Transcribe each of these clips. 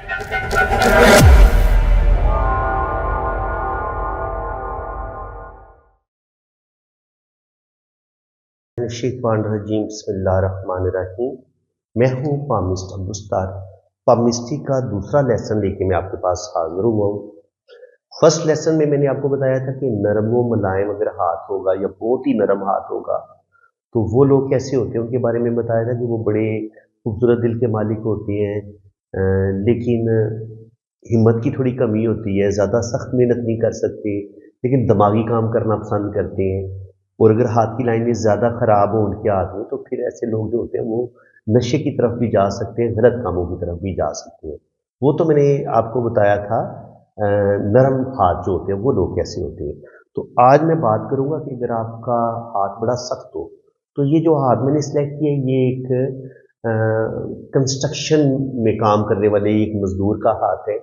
रजीम बिस्मिल्लाहिर्रहमानिर्रहीम। मैं हूँ पामिस्ट अब्दुस्तार। पामिस्ट्री का दूसरा लेसन लेके मैं आपके पास हाजिर हुआ हूँ। फर्स्ट लेसन में मैंने आपको बताया था कि नरम व मुलायम अगर हाथ होगा या बहुत ही नरम हाथ होगा तो वो लोग कैसे होते हैं, उनके बारे में बताया था कि वो बड़े खूबसूरत दिल के मालिक होते हैं, लेकिन हिम्मत की थोड़ी कमी होती है, ज़्यादा सख्त मेहनत नहीं कर सकते, लेकिन दिमागी काम करना पसंद करते हैं। और अगर हाथ की लाइनें ज़्यादा ख़राब हो उनके हाथ में तो फिर ऐसे लोग जो होते हैं वो नशे की तरफ भी जा सकते हैं, गलत कामों की तरफ भी जा सकते हैं। वो तो मैंने आपको बताया था। नरम हाथ जो होते हैं वो लोग कैसे होते हैं। तो आज मैं बात करूंगा कि अगर आपका हाथ बड़ा सख्त हो तो ये जो हाथ मैंने सिलेक्ट किया ये एक कंस्ट्रक्शन में काम करने वाले एक मजदूर का हाथ है।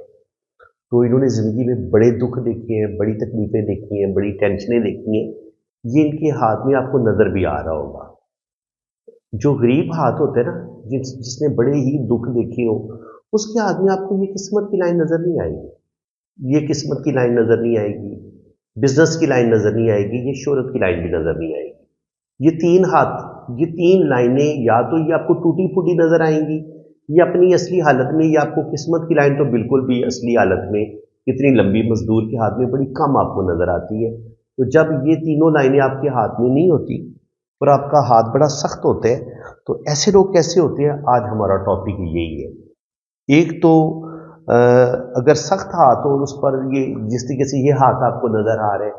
तो इन्होंने ज़िंदगी में बड़े दुख देखे हैं, बड़ी तकलीफ़ें देखी हैं, बड़ी टेंशनें देखी हैं। ये इनके हाथ में आपको नज़र भी आ रहा होगा। जो गरीब हाथ होते हैं ना, जिसने बड़े ही दुख देखे हो, उसके हाथ में आपको ये किस्मत की लाइन नज़र नहीं आएगी, ये किस्मत की लाइन नज़र नहीं आएगी, बिजनेस की लाइन नज़र नहीं आएगी, ये शोहरत की लाइन भी नज़र नहीं आएगी। ये तीन हाथ, ये तीन लाइनें या तो ये आपको टूटी फूटी नज़र आएंगी, ये अपनी असली हालत में, ये आपको किस्मत की लाइन तो बिल्कुल भी असली हालत में इतनी लंबी मजदूर के हाथ में बड़ी कम आपको नज़र आती है। तो जब ये तीनों लाइनें आपके हाथ में नहीं होती और आपका हाथ बड़ा सख्त होता है तो ऐसे लोग कैसे होते हैं, आज हमारा टॉपिक यही है। एक तो अगर सख्त हाथ हो और उस पर ये जिस तरीके से ये हाथ आपको नज़र आ रहे हैं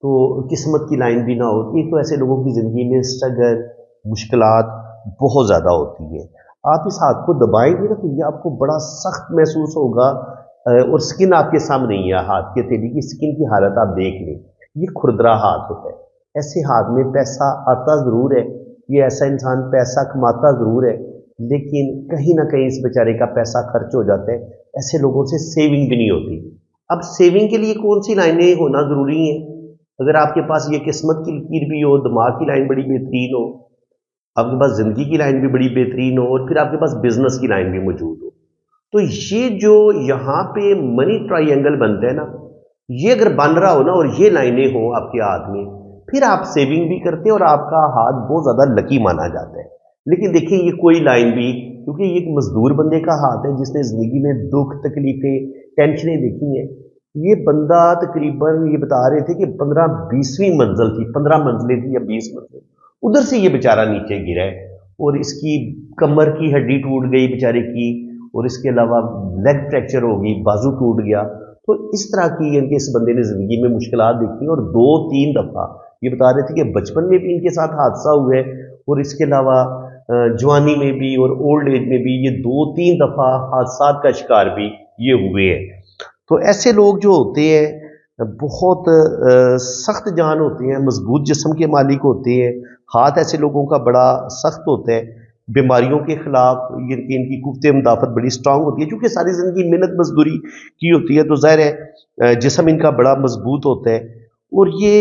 तो किस्मत की लाइन भी ना होती, तो ऐसे लोगों की ज़िंदगी में स्ट्रगल, मुश्किलात बहुत ज़्यादा होती है। आप इस हाथ को दबाएंगे ना तो ये आपको बड़ा सख्त महसूस होगा। और स्किन आपके सामने ही है, हाथ के हथेली की स्किन की हालत आप देख लें, ये खुरदरा हाथ होता है। ऐसे हाथ में पैसा आता ज़रूर है, ये ऐसा इंसान पैसा कमाता ज़रूर है, लेकिन कहीं ना कहीं इस बेचारे का पैसा खर्च हो जाता है। ऐसे लोगों से सेविंग भी नहीं होती। अब सेविंग के लिए कौन सी लाइनें होना ज़रूरी हैं? अगर आपके पास ये किस्मत की लकीर भी हो, दिमाग की लाइन बड़ी बेहतरीन हो, आपके पास ज़िंदगी की लाइन भी बड़ी बेहतरीन हो और फिर आपके पास बिजनेस की लाइन भी मौजूद हो, तो ये जो यहाँ पे मनी ट्राइंगल बनता है ना, ये अगर बन रहा हो ना और ये लाइनें हो आपके हाथ में, फिर आप सेविंग भी करते हैं और आपका हाथ बहुत ज़्यादा लकी माना जाता है। लेकिन देखिए ये कोई लाइन भी, क्योंकि ये एक मजदूर बंदे का हाथ है जिसने ज़िंदगी में दुख, तकलीफ़ें, टेंशनें देखी हैं। ये बंदा तकरीबन ये बता रहे थे कि 15-20वीं मंजिल थी, 15 मंजिलें थी या 20 मंजिल, उधर से ये बेचारा नीचे गिरा है और इसकी कमर की हड्डी टूट गई बेचारे की, और इसके अलावा लेग फ्रैक्चर हो गई, बाजू टूट गया। तो इस तरह की इनके इस बंदे ने ज़िंदगी में मुश्किलात देखी और 2-3 दफ़ा ये बता रहे थे कि बचपन में भी इनके साथ हादसा हुआ है और इसके अलावा जवानी में भी और ओल्ड एज में भी ये 2-3 दफ़ा हादसा का शिकार भी ये हुए हैं। तो ऐसे लोग जो होते हैं बहुत सख्त जान होते हैं, मजबूत जिस्म के मालिक होते हैं। हाथ ऐसे लोगों का बड़ा सख्त होता है, बीमारियों के खिलाफ इनकी कुव्वत मुदाफ़त बड़ी स्ट्रांग होती है, क्योंकि सारी ज़िंदगी मेहनत मजदूरी की होती है, तो ज़ाहिर है जिस्म इनका बड़ा मजबूत होता है और ये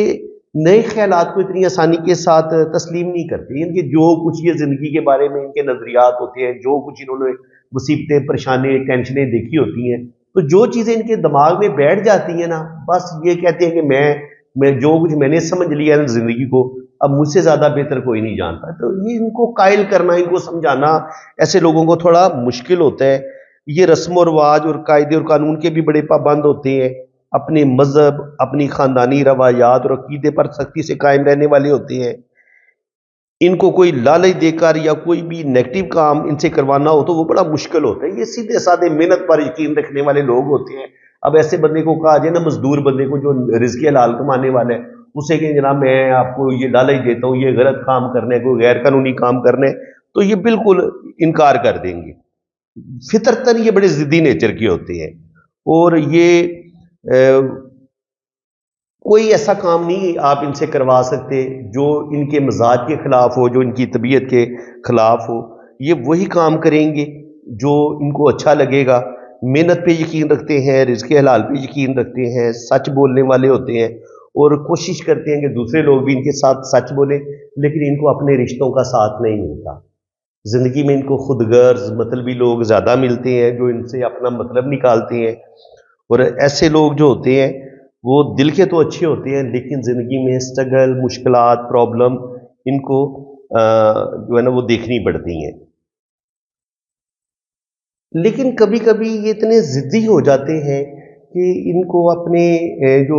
नए ख्यालात को इतनी आसानी के साथ तस्लीम नहीं करते। इनके जो कुछ ये ज़िंदगी के बारे में इनके नज़रियात होते हैं, जो कुछ इन्होंने मुसीबतें, परेशानी, टेंशनें देखी होती हैं, तो जो चीज़ें इनके दिमाग में बैठ जाती हैं ना, बस ये कहते हैं कि मैं जो कुछ मैंने समझ लिया है ज़िंदगी को, अब मुझसे ज़्यादा बेहतर कोई नहीं जानता। तो ये इनको कायल करना, इनको समझाना ऐसे लोगों को थोड़ा मुश्किल होता है। ये रस्म और रिवाज और कायदे और कानून के भी बड़े पाबंद होते हैं, अपने मज़हब, अपनी ख़ानदानी रवायात और अक़ीदे पर सख्ती से कायम रहने वाले होते हैं। इनको कोई लालच देकर या कोई भी नेगेटिव काम इनसे करवाना हो तो वो बड़ा मुश्किल होता है। ये सीधे साधे मेहनत पर यकीन रखने वाले लोग होते हैं। अब ऐसे बंदे को कहा जाए ना, मजदूर बंदे को जो रिज़्क़ हलाल कमाने वाला है, उसे कि जनाब मैं आपको ये लालच देता हूँ, ये गलत काम करने, कोई गैर कानूनी काम करने, तो ये बिल्कुल इनकार कर देंगे। फितरतन ये बड़े ज़िद्दी नेचर के होते हैं और ये कोई ऐसा काम नहीं आप इनसे करवा सकते जो इनके मजाज के खिलाफ हो, जो इनकी तबीयत के खिलाफ हो। ये वही काम करेंगे जो इनको अच्छा लगेगा। मेहनत पे यकीन रखते हैं, रिज़्क़ हलाल पे यकीन रखते हैं, सच बोलने वाले होते हैं और कोशिश करते हैं कि दूसरे लोग भी इनके साथ सच बोलें, लेकिन इनको अपने रिश्तों का साथ नहीं मिलता। ज़िंदगी में इनको खुदगर्ज मतलबी लोग ज़्यादा मिलते हैं जो इनसे अपना मतलब निकालते हैं। और ऐसे लोग जो होते हैं वो दिल के तो अच्छे होते हैं, लेकिन ज़िंदगी में स्ट्रगल, मुश्किलात, प्रॉब्लम इनको जो है ना वो देखनी पड़ती हैं। लेकिन कभी-कभी ये इतने ज़िद्दी हो जाते हैं कि इनको अपने जो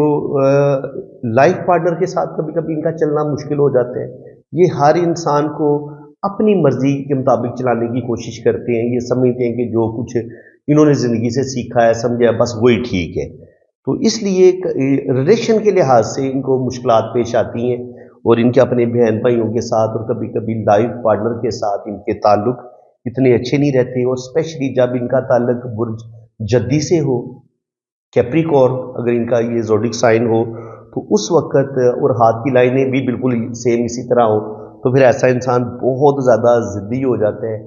लाइफ पार्टनर के साथ कभी-कभी इनका चलना मुश्किल हो जाता है। ये हर इंसान को अपनी मर्ज़ी के मुताबिक चलाने की कोशिश करते हैं। ये समझते हैं कि जो कुछ इन्होंने ज़िंदगी से सीखा है, समझा है, बस वही ठीक है। तो इसलिए रिलेशन के लिहाज से इनको मुश्किलात पेश आती हैं और इनके अपने बहन भाइयों के साथ और कभी-कभी लाइफ पार्टनर के साथ इनके ताल्लुक इतने अच्छे नहीं रहते। और स्पेशली जब इनका ताल्लुक बुर्ज जद्दी से हो, कैप्रिकॉर्न अगर इनका ये ज़ोडिक साइन हो, तो उस वक़्त और हाथ की लाइनें भी बिल्कुल सेम इसी तरह हो, तो फिर ऐसा इंसान बहुत ज़्यादा ज़िद्दी हो जाता है।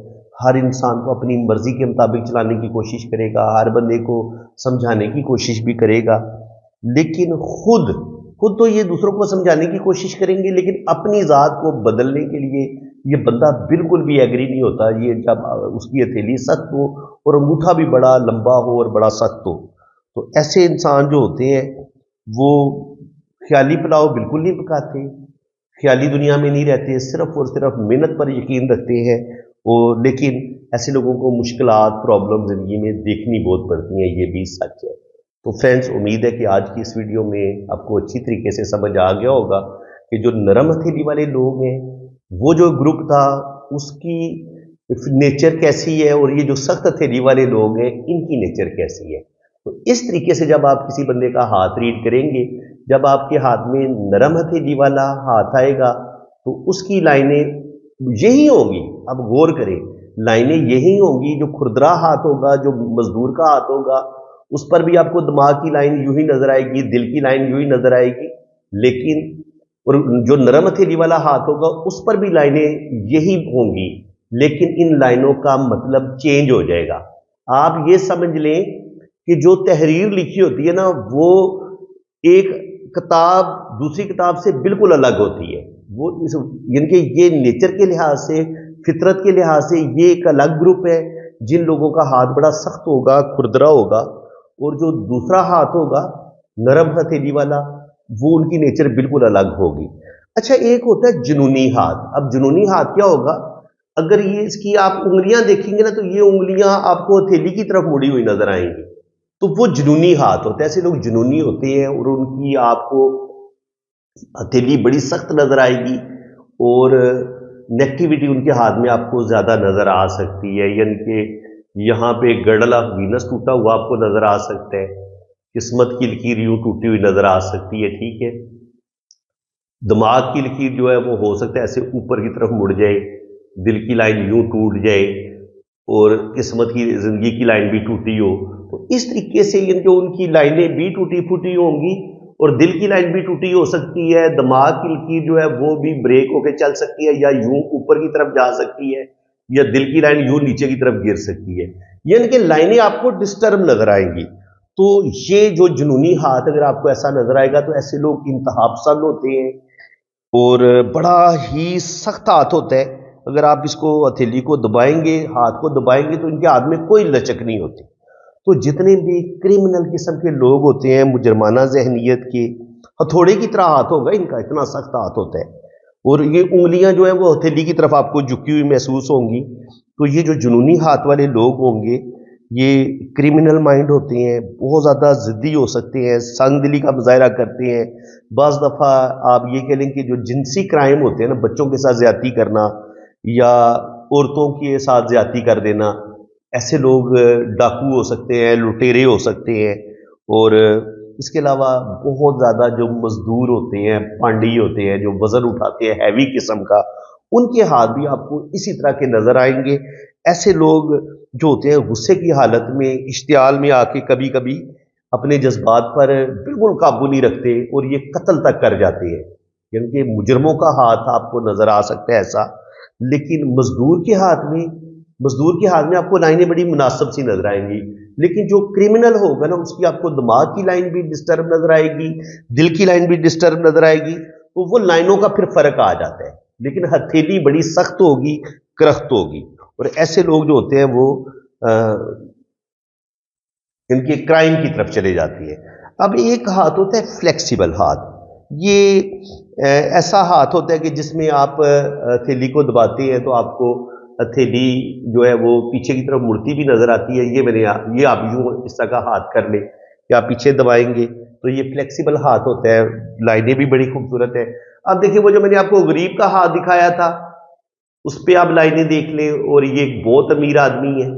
हर इंसान को अपनी मर्ज़ी के मुताबिक चलाने की कोशिश करेगा, हर बंदे को समझाने की कोशिश भी करेगा, लेकिन खुद खुद तो ये दूसरों को समझाने की कोशिश करेंगे, लेकिन अपनी ज़ात को बदलने के लिए ये बंदा बिल्कुल भी एग्री नहीं होता। ये जब उसकी हथेली सख्त हो और अंगूठा भी बड़ा लंबा हो और बड़ा सख्त हो, तो ऐसे इंसान जो होते हैं वो ख्याली पुलाव बिल्कुल नहीं पकाते, ख्याली दुनिया में नहीं रहते, सिर्फ और सिर्फ मेहनत पर यकीन रखते हैं। और लेकिन ऐसे लोगों को मुश्किलात, प्रॉब्लम ज़िंदगी में देखनी बहुत पड़ती हैं, ये भी सच है। तो फ्रेंड्स, उम्मीद है कि आज की इस वीडियो में आपको अच्छी तरीके से समझ आ गया होगा कि जो नरम हथेली वाले लोग हैं, वो जो ग्रुप था उसकी नेचर कैसी है और ये जो सख्त हथेली वाले लोग हैं इनकी नेचर कैसी है। तो इस तरीके से जब आप किसी बंदे का हाथ रीड करेंगे, जब आपके हाथ में नरम हथेली वाला हाथ आएगा तो उसकी लाइनें यही होंगी। अब गौर करें, लाइनें यही होंगी। जो खुरदरा हाथ होगा, जो मजदूर का हाथ होगा, उस पर भी आपको दिमाग की लाइन यूं ही नजर आएगी, दिल की लाइन यूं ही नजर आएगी। लेकिन और जो नरम हथेली वाला हाथ होगा उस पर भी लाइनें यही होंगी, लेकिन इन लाइनों का मतलब चेंज हो जाएगा। आप ये समझ लें कि जो तहरीर लिखी होती है ना, वो एक किताब दूसरी किताब से बिल्कुल अलग होती है। वो यानी कि ये नेचर के लिहाज से, फितरत के लिहाज से ये एक अलग ग्रुप है। जिन लोगों का हाथ बड़ा सख्त होगा, खुरदरा होगा, और जो दूसरा हाथ होगा नरम हथेली वाला, वो उनकी नेचर बिल्कुल अलग होगी। अच्छा, एक होता है जुनूनी हाथ। अब जुनूनी हाथ क्या होगा? अगर ये इसकी आप उंगलियां देखेंगे ना, तो ये उंगलियां आपको हथेली की तरफ मुड़ी हुई नजर आएंगी, तो वो जुनूनी हाथ होते हैं। ऐसे लोग जुनूनी होते हैं और उनकी आपको हथेली बड़ी सख्त नजर आएगी और नेगेटिविटी उनके हाथ में आपको ज्यादा नजर आ सकती है। यानी कि यहाँ पे गर्डल ऑफ वीनस टूटा हुआ आपको नजर आ सकता है, किस्मत की लकीर यूं टूटी हुई नजर आ सकती है, ठीक है। दिमाग की लकीर जो है वो हो सकता है ऐसे ऊपर की तरफ मुड़ जाए, दिल की लाइन यूं टूट जाए और किस्मत की, जिंदगी की लाइन भी टूटी हो। तो इस तरीके से जो उनकी लाइनें भी टूटी फूटी होंगी और दिल की लाइन भी टूटी हो सकती है। दिमाग की लकीर जो है वो भी ब्रेक होकर चल सकती है, या यूं ऊपर की तरफ जा सकती है, या दिल की लाइन यूं नीचे की तरफ गिर सकती है। यानी कि लाइनें आपको डिस्टर्ब नजर आएंगी। तो ये जो जुनूनी हाथ अगर आपको ऐसा नजर आएगा, तो ऐसे लोग इंतहा पसंद होते हैं और बड़ा ही सख्त हाथ होता है। अगर आप इसको हथेली को दबाएंगे, हाथ को दबाएंगे, तो इनके हाथ में कोई लचक नहीं होती। तो जितने भी क्रिमिनल किस्म के लोग होते हैं, मुजरमाना जहनीत के, हथौड़े की तरह हाथ होगा इनका, इतना सख्त हाथ होता है। और ये उंगलियां जो है वो हथेली की तरफ आपको झुकी हुई महसूस होंगी। तो ये जो जुनूनी हाथ वाले लोग होंगे, ये क्रिमिनल माइंड होते हैं, बहुत ज़्यादा ज़िद्दी हो सकते हैं, संग दिली का मुजाहरा करते हैं। बाज़ दफ़ा आप ये कह लें कि जो जिनसी क्राइम होते हैं ना, बच्चों के साथ ज़्यादती करना या औरतों के साथ ज़्यादती कर देना, ऐसे लोग डाकू हो सकते हैं, लुटेरे हो सकते हैं। और इसके अलावा बहुत ज़्यादा जो मजदूर होते हैं, पांडी होते हैं, जो वज़न उठाते हैं हैवी किस्म का, उनके हाथ भी आपको इसी तरह के नज़र आएंगे। ऐसे लोग जो होते हैं गुस्से की हालत में, इश्तियाल में आके कभी कभी अपने जज्बात पर बिल्कुल काबू नहीं रखते और ये कत्ल तक कर जाते हैं। यानी कि मुजरमों का हाथ आपको नज़र आ सकता है ऐसा। लेकिन मजदूर के हाथ में आपको लाइनें बड़ी मुनासिब सी नजर आएंगी। लेकिन जो क्रिमिनल होगा ना, उसकी आपको दिमाग की लाइन भी डिस्टर्ब नजर आएगी, दिल की लाइन भी डिस्टर्ब नजर आएगी। तो वो लाइनों का फिर फर्क आ जाता है। लेकिन हथेली बड़ी सख्त होगी, करख्त होगी। और ऐसे लोग जो होते हैं वो इनके क्राइम की तरफ चले जाती है। अब एक हाथ होता है फ्लेक्सिबल हाथ, ये ऐसा हाथ होता है कि जिसमें आप हथेली को दबाते हैं तो आपको हथेली जो है वो पीछे की तरफ मुड़ती भी नजर आती है। ये आप यूं इस तरह का हाथ कर लें कि आप पीछे दबाएंगे तो ये फ्लेक्सिबल हाथ होता है। लाइनें भी बड़ी खूबसूरत है। अब देखिए वो जो मैंने आपको गरीब का हाथ दिखाया था उस पर आप लाइनें देख लें, और ये एक बहुत अमीर आदमी है,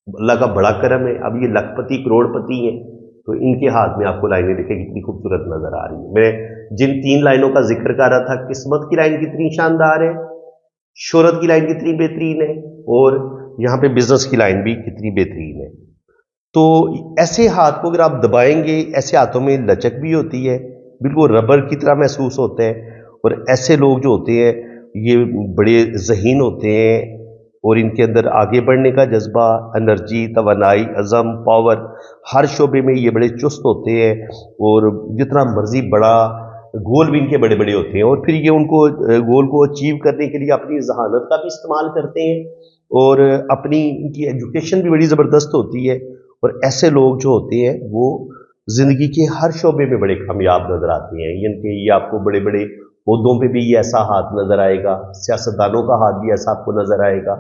अल्लाह का बड़ा करम है, अब ये लखपति करोड़पति हैं, तो इनके हाथ में आपको लाइनें देखें कितनी खूबसूरत नजर आ रही है। मैं जिन 3 लाइनों का जिक्र कर रहा था, किस्मत की लाइन कितनी शानदार है, शोहरत की लाइन कितनी बेहतरीन है, और यहाँ पे बिजनेस की लाइन भी कितनी बेहतरीन है। तो ऐसे हाथ को अगर आप दबाएंगे, ऐसे हाथों में लचक भी होती है, बिल्कुल रबर की तरह महसूस होता है। और ऐसे लोग जो होते हैं ये बड़े ज़हीन होते हैं, और इनके अंदर आगे बढ़ने का जज्बा, एनर्जी, तवानाई, अज़म, पावर, हर शोबे में ये बड़े चुस्त होते हैं, और जितना मर्जी बड़ा गोल भी इनके बड़े बड़े होते हैं। और फिर ये उनको गोल को अचीव करने के लिए अपनी जहानत का भी इस्तेमाल करते हैं, और अपनी इनकी एजुकेशन भी बड़ी ज़बरदस्त होती है। और ऐसे लोग जो होते हैं वो ज़िंदगी के हर शोबे में बड़े कामयाब नज़र आते हैं। यानी ये आपको बड़े बड़े ओहदों पे भी ये ऐसा हाथ नज़र आएगा, सियासतदानों का हाथ भी ऐसा आपको नज़र आएगा,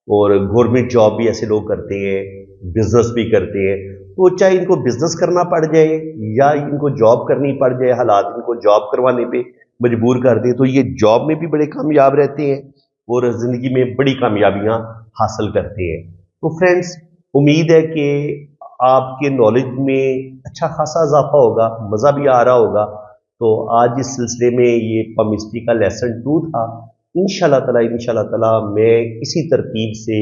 और गवर्नमेंट जॉब भी ऐसे लोग करते हैं, बिजनेस भी करते हैं। तो चाहे इनको बिजनेस करना पड़ जाए या इनको जॉब करनी पड़ जाए, हालात इनको जॉब करवाने पे मजबूर कर दे, तो ये जॉब में भी बड़े कामयाब रहते हैं और ज़िंदगी में बड़ी कामयाबियाँ हासिल करते हैं। तो फ्रेंड्स, उम्मीद है कि आपके नॉलेज में अच्छा खासा इजाफा होगा, मज़ा भी आ रहा होगा। तो आज इस सिलसिले में ये पमिस्ट्री का लेसन 2 था। इंशाल्लाह ताला मैं इसी तरतीब से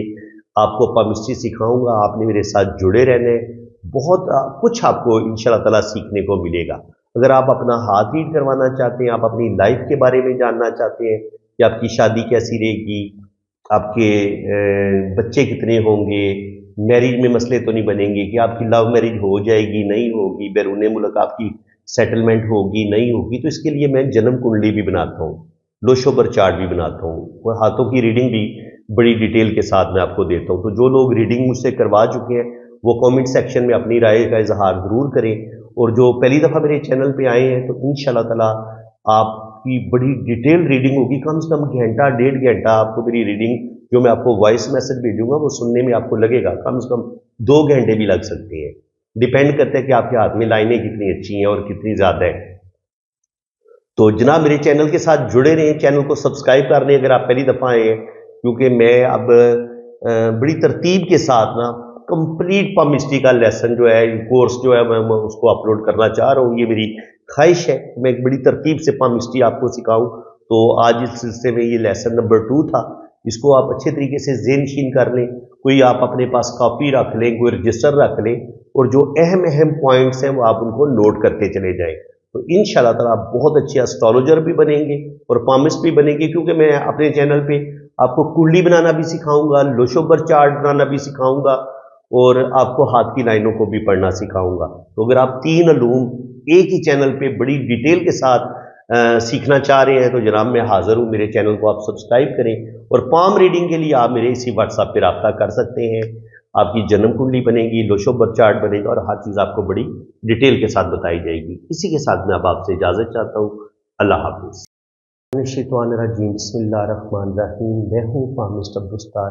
आपको पमिस्ट्री सिखाऊंगा। आपने मेरे साथ जुड़े रहने, बहुत कुछ आपको इंशाल्लाह ताला सीखने को मिलेगा। अगर आप अपना हाथ रीड करवाना चाहते हैं, आप अपनी लाइफ के बारे में जानना चाहते हैं कि आपकी शादी कैसी रहेगी, आपके बच्चे कितने होंगे, मैरिज में मसले तो नहीं बनेंगे कि आपकी लव मैरिज हो जाएगी नहीं होगी, बैरून मुल्क आपकी सेटलमेंट होगी नहीं होगी, तो इसके लिए मैं जन्म कुंडली भी बनाता हूँ, लोशोबर चार्ट भी बनाता हूँ, और हाथों की रीडिंग भी बड़ी डिटेल के साथ मैं आपको देता हूँ। तो जो लोग रीडिंग मुझसे करवा चुके हैं वो कमेंट सेक्शन में अपनी राय का इजहार ज़रूर करें, और जो पहली दफ़ा मेरे चैनल पे आए हैं तो इंशाल्लाह ताला आपकी बड़ी डिटेल रीडिंग होगी। कम से कम घंटा 1.5 घंटा आपको मेरी रीडिंग जो मैं आपको वॉइस मैसेज भेजूंगा वो सुनने में आपको लगेगा, कम से कम 2 घंटे भी लग सकते हैं। डिपेंड करता है कि आपके हाथ में लाइनें कितनी अच्छी हैं और कितनी ज़्यादा है। तो जनाब मेरे चैनल के साथ जुड़े रहें, चैनल को सब्सक्राइब कर लें अगर आप पहली दफ़ा आए हैं, क्योंकि मैं अब बड़ी तरतीब के साथ ना कंप्लीट पमिस्ट्री का लेसन जो है, कोर्स जो है, मैं उसको अपलोड करना चाह रहा हूँ। ये मेरी ख्वाहिश है कि मैं एक बड़ी तरतीब से पमिस्ट्री आपको सिखाऊं। तो आज इस सिलसिले में ये लेसन नंबर 2 था। इसको आप अच्छे तरीके से ज़ेहनशीन कर लें, कोई आप अपने पास कॉपी रख लें, कोई रजिस्टर रख लें, और जो अहम अहम पॉइंट्स हैं वो आप उनको नोट करते चले जाएं। तो इंशाल्लाह ताला आप बहुत अच्छे एस्ट्रोलॉजर भी बनेंगे और पामिस्ट भी बनेंगे, क्योंकि मैं अपने चैनल पे आपको कुंडली बनाना भी सिखाऊंगा, लोशोबर चार्ट बनाना भी सिखाऊंगा, और आपको हाथ की लाइनों को भी पढ़ना सिखाऊंगा। तो अगर आप 3 अलूम एक ही चैनल पे बड़ी डिटेल के साथ सीखना चाह रहे हैं तो जनाब मैं हाजिर हूँ। मेरे चैनल को आप सब्सक्राइब करें, और पाम रीडिंग के लिए आप मेरे इसी व्हाट्सएप पे रब्ता कर सकते हैं। आपकी जन्म कुंडली बनेगी, लोशोबर चार्ट बनेगा, और हर चीज़ आपको बड़ी डिटेल के साथ बताई जाएगी। इसी के साथ मैं अब आपसे इजाज़त चाहता हूँ। अल्लाह हाफिज़। बिस्मिल्लाहिर्रहमानिर्रहीम। मैं हूँ पामिस्ट अब्दुस्तार।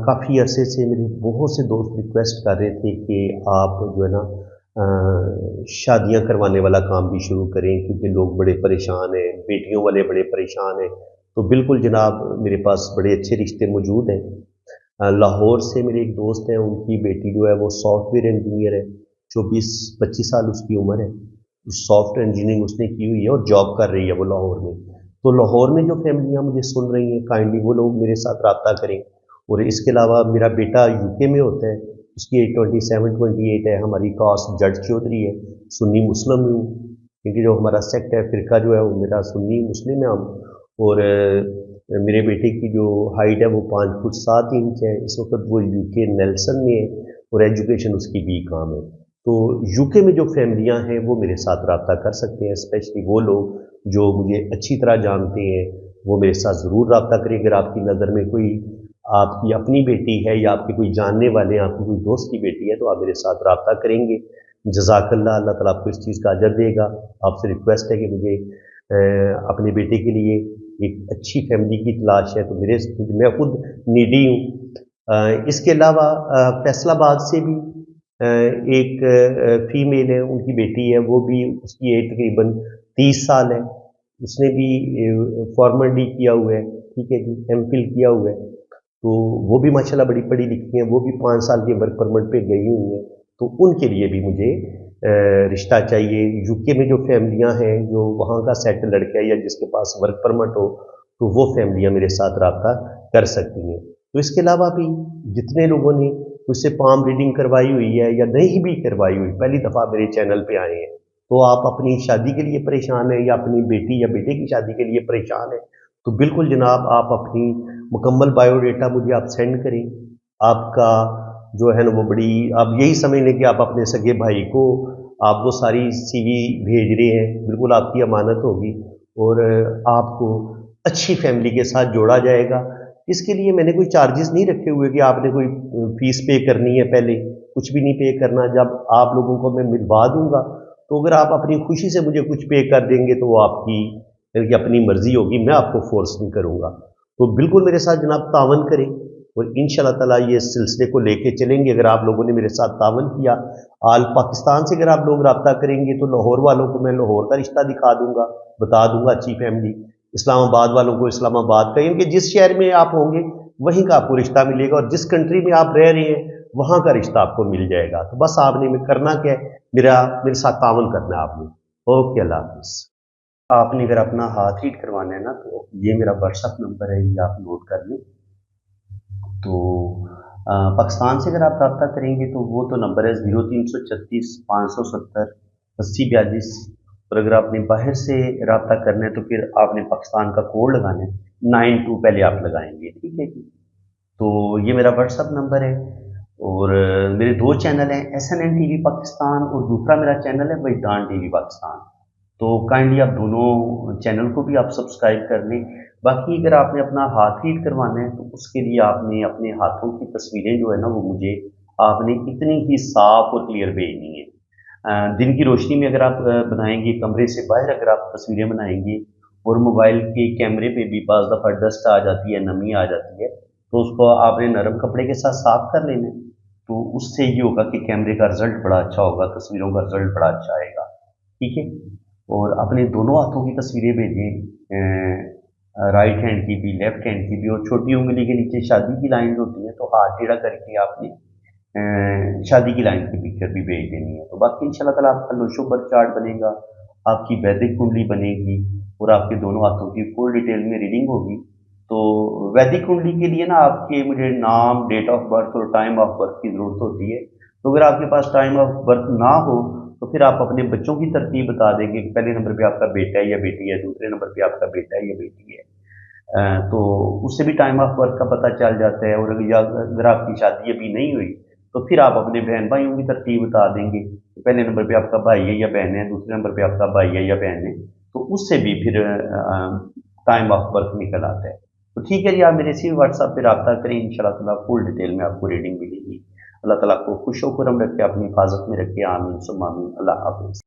काफ़ी अरसे से मेरे बहुत से दोस्त रिक्वेस्ट कर रहे थे कि आप जो है ना शादियां करवाने वाला काम भी शुरू करें, क्योंकि लोग बड़े परेशान हैं, बेटियों वाले बड़े परेशान हैं। तो बिल्कुल जनाब मेरे पास बड़े अच्छे रिश्ते मौजूद हैं। लाहौर से मेरे एक दोस्त हैं, उनकी बेटी जो है वो सॉफ्टवेयर इंजीनियर है, 24-25 साल उसकी उम्र है। सॉफ्टवेयर इंजीनियरिंग उसने की हुई है और जॉब कर रही है वो लाहौर में। तो लाहौर में जो फैमिलियाँ मुझे सुन रही हैं, काइंडली वो लोग मेरे साथ रब्ता करें। और इसके अलावा मेरा बेटा यूके में होता है, उसकी एज 27-28 है। हमारी कास्ट जट चौधरी है, सुन्नी मुस्लिम हूँ, क्योंकि जो हमारा सेक्ट है, फ़िरका जो है वो मेरा सुन्नी मुस्लिम है हम। और मेरे बेटे की जो हाइट है वो 5 फुट 7 इंच है। इस वक्त वो यूके नेल्सन में है और एजुकेशन उसकी BCom है। तो यूके में जो फैमिलियां हैं वो मेरे साथ रब्ता कर सकते हैं, स्पेशली वो लोग जो मुझे अच्छी तरह जानते हैं वो मेरे साथ ज़रूर रब्ता करें। अगर आपकी नज़र में कोई आपकी अपनी बेटी है या आपके कोई जानने वाले हैं, आपके कोई दोस्त की बेटी है, तो आप मेरे साथ रब्ता करेंगे। जज़ाकल्लाह, अल्लाह ताला आपको इस चीज़ का अजर देगा। आपसे रिक्वेस्ट है कि मुझे अपने बेटे के लिए एक अच्छी फैमिली की तलाश है, तो मैं खुद नीडी हूँ। इसके अलावा फैसलाबाद से भी एक फ़ीमेल है, उनकी बेटी है, वो भी उसकी एज तकरीबन 30 साल है। उसने भी फॉर्मल डी किया हुआ है, ठीक है जी, एमफिल किया हुआ है। तो वो भी माशाल्लाह बड़ी पढ़ी लिखी हैं, वो भी 5 साल के वर्क परमिट पे गई हुई हैं। तो उनके लिए भी मुझे रिश्ता चाहिए। यूके में जो फैमिलियां हैं, जो वहाँ का सेटल लड़का है या जिसके पास वर्क परमिट हो, तो वो फैमिलियां मेरे साथ रब्ता कर सकती हैं। तो इसके अलावा भी जितने लोगों ने मुझसे पाम रीडिंग करवाई हुई है या नहीं भी करवाई हुई, पहली दफ़ा मेरे चैनल पे आए हैं, तो आप अपनी शादी के लिए परेशान हैं या अपनी बेटी या बेटे की शादी के लिए परेशान हैं, तो बिल्कुल जनाब आप अपनी मुकम्मल बायोडेटा मुझे आप सेंड करें। आपका जो है ना वो बड़ी, आप यही समझ लें कि आप अपने सगे भाई को आप वो सारी सीवी भेज रहे हैं, बिल्कुल आपकी अमानत होगी और आपको अच्छी फैमिली के साथ जोड़ा जाएगा। इसके लिए मैंने कोई चार्जेस नहीं रखे हुए कि आपने कोई फीस पे करनी है, पहले कुछ भी नहीं पे करना। जब आप लोगों को मैं मिलवा दूंगा, तो अगर आप अपनी खुशी से मुझे कुछ पे कर देंगे तो वो आपकी अपनी मर्जी होगी, मैं आपको फोर्स नहीं करूंगा। तो बिल्कुल मेरे साथ जनाब तावन करें और इंशाल्लाह ताला ये सिलसिले को लेके चलेंगे। अगर आप लोगों ने मेरे साथ तावन किया, आल पाकिस्तान से अगर आप लोग रब्ता करेंगे, तो लाहौर वालों को मैं लाहौर का रिश्ता दिखा दूंगा, बता दूंगा अच्छी फैमिली। इस्लामाबाद वालों को इस्लामाबाद का, क्योंकि जिस शहर में आप होंगे वहीं का आपको रिश्ता मिलेगा और जिस कंट्री में आप रह रहे हैं वहाँ का रिश्ता आपको मिल जाएगा। तो बस आपने करना क्या है, मेरे साथ तावन करना है आपने। ओके, अल्लाह हाफिज़। आपने अगर अपना हाथ रीड करवाना है ना, तो ये मेरा व्हाट्सअप नंबर है, ये आप नोट कर लें। तो पाकिस्तान से अगर आप रब्ता करेंगे तो वो तो नंबर है 0336 570 8042। और अगर आपने बाहर से रब्ता करना है तो फिर आपने पाकिस्तान का कोड लगाना है, 92 पहले आप लगाएंगे, ठीक है जी। तो ये मेरा व्हाट्सअप नंबर है और मेरे 2 चैनल हैं, SNN TV पाकिस्तान और दूसरा मेरा चैनल है वजदान TV पाकिस्तान। तो काइंडली आप दोनों चैनल को भी आप सब्सक्राइब कर लें। बाकी अगर आपने अपना हाथ रीड करवाना है तो उसके लिए आपने अपने हाथों की तस्वीरें जो है ना वो मुझे आपने इतनी ही साफ और क्लियर भेजनी है। दिन की रोशनी में अगर आप बनाएंगे, कमरे से बाहर अगर आप तस्वीरें बनाएंगे और मोबाइल के कैमरे पे भी बाज़ दफ़ा डस्ट आ जाती है, नमी आ जाती है, तो उसको आपने नरम कपड़े के साथ साफ कर लेना है। तो उससे ये होगा कि कैमरे का रिजल्ट बड़ा अच्छा होगा, तस्वीरों का रिजल्ट बड़ा अच्छा आएगा, ठीक है। और अपने दोनों हाथों की तस्वीरें भेजें, राइट हैंड की भी, लेफ्ट हैंड की भी। और छोटी उंगली के नीचे शादी की लाइन होती है, तो हाथ टेढ़ा करके आपने शादी की लाइन की पिक्चर भी भेज देनी है। तो बाकी इंशाल्लाह ताला आपका लोशो बर्थ चार्ट बनेगा, आपकी वैदिक कुंडली बनेगी और आपके दोनों हाथों की फुल डिटेल में रीडिंग होगी। तो वैदिक कुंडली के लिए ना आपके मुझे नाम, डेट ऑफ बर्थ और टाइम ऑफ बर्थ की ज़रूरत होती है। तो अगर आपके पास टाइम ऑफ बर्थ ना हो तो फिर आप अपने बच्चों की तरतीब बता देंगे कि पहले नंबर पे आपका बेटा है या बेटी है, दूसरे नंबर पे आपका बेटा है या बेटी है। तो उससे भी टाइम ऑफ बर्थ का पता चल जाता है। और अगर आपकी शादी अभी नहीं हुई तो फिर आप अपने बहन भाइयों की तरतीब बता देंगे कि पहले नंबर पे आपका भाई है या बहन है, दूसरे नंबर पे आपका भाई है या बहन है। तो उससे भी फिर टाइम ऑफ बर्थ निकल आता है। तो ठीक है जी, आप मेरे इसी व्हाट्सएप पे रब्ता करें, इंशाल्लाह ताला फुल डिटेल में आपको रीडिंग मिलेगी। अल्लाह ताला आपको खुश व खुर्रम रखे, अपनी हिफाजत में रखे, आमीन सुम्मा आमीन। अल्लाह हाफ़िज़।